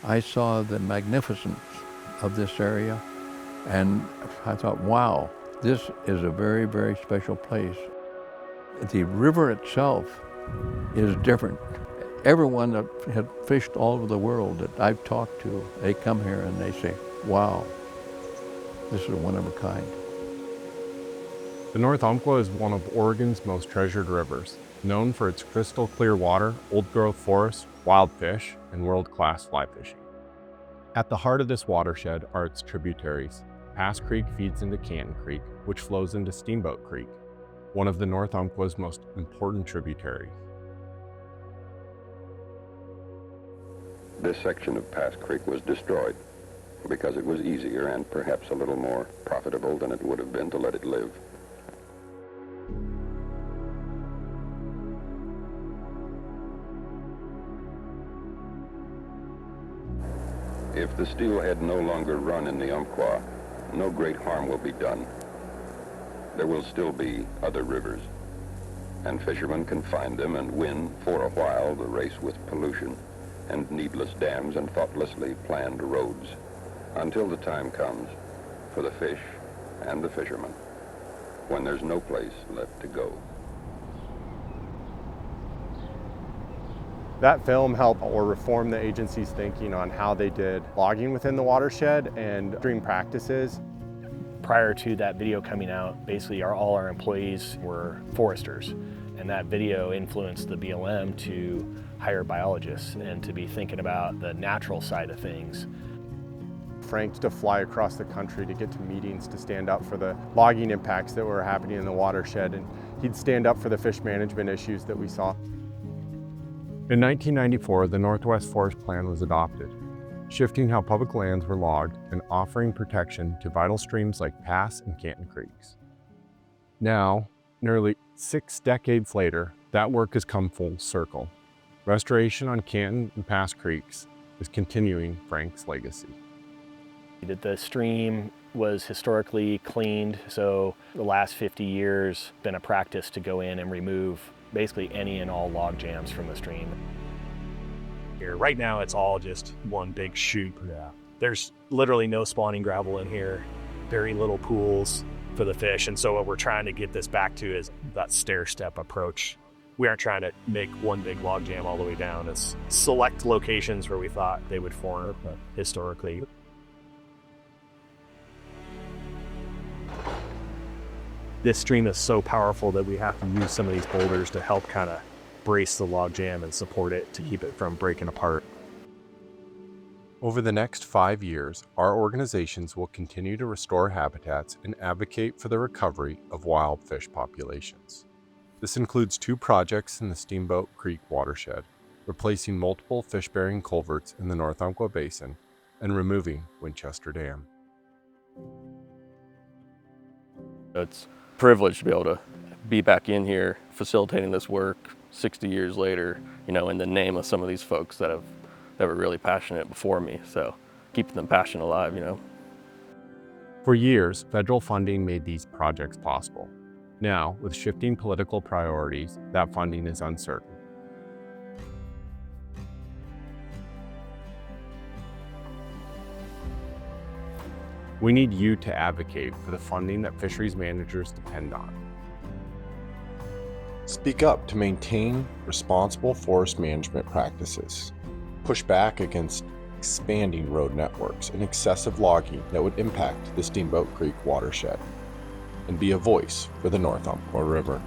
I saw the magnificence of this area, and I thought, wow, this is a very, very special place. The river itself is different. Everyone that had fished all over the world that I've talked to, they come here and they say, wow, this is one of a kind. The North Umpqua is one of Oregon's most treasured rivers, known for its crystal clear water, old-growth forests, wild fish, and world-class fly fishing. At the heart of this watershed are its tributaries. Pass Creek feeds into Canton Creek, which flows into Steamboat Creek, one of the North Umpqua's most important tributaries. This section of Pass Creek was destroyed because it was easier and perhaps a little more profitable than it would have been to let it live. If the steelhead no longer run in the Umpqua, no great harm will be done. There will still be other rivers, and fishermen can find them and win, for a while, the race with pollution and needless dams and thoughtlessly planned roads, until the time comes for the fish and the fishermen, when there's no place left to go. That film helped or reform the agency's thinking on how they did logging within the watershed and stream practices. Prior to that video coming out, basically all our employees were foresters, and that video influenced the BLM to hire biologists and to be thinking about the natural side of things. Frank to fly across the country to get to meetings to stand up for the logging impacts that were happening in the watershed, and he'd stand up for the fish management issues that we saw. In 1994, the Northwest Forest Plan was adopted, shifting how public lands were logged and offering protection to vital streams like Pass and Canton Creeks. Now, nearly 6 decades later, that work has come full circle. Restoration on Canton and Pass Creeks is continuing Frank's legacy. The stream was historically cleaned, so the last 50 years been a practice to go in and remove basically any and all log jams from the stream. Here, right now it's all just one big chute. Yeah. There's literally no spawning gravel in here, very little pools for the fish, and so what we're trying to get this back to is that stair-step approach. We aren't trying to make one big log jam all the way down. It's select locations where we thought they would form historically. This stream is so powerful that we have to use some of these boulders to help kind of brace the log jam and support it to keep it from breaking apart. Over the next 5 years, our organizations will continue to restore habitats and advocate for the recovery of wild fish populations. This includes 2 projects in the Steamboat Creek watershed, replacing multiple fish-bearing culverts in the North Umpqua Basin and removing Winchester Dam. It's a privilege to be able to be back in here facilitating this work 60 years later, you know, in the name of some of these folks that were really passionate before me. So keeping them passion alive, you know. For years, federal funding made these projects possible. Now, with shifting political priorities, that funding is uncertain. We need you to advocate for the funding that fisheries managers depend on. Speak up to maintain responsible forest management practices. Push back against expanding road networks and excessive logging that would impact the Steamboat Creek watershed. And be a voice for the North Umpqua River.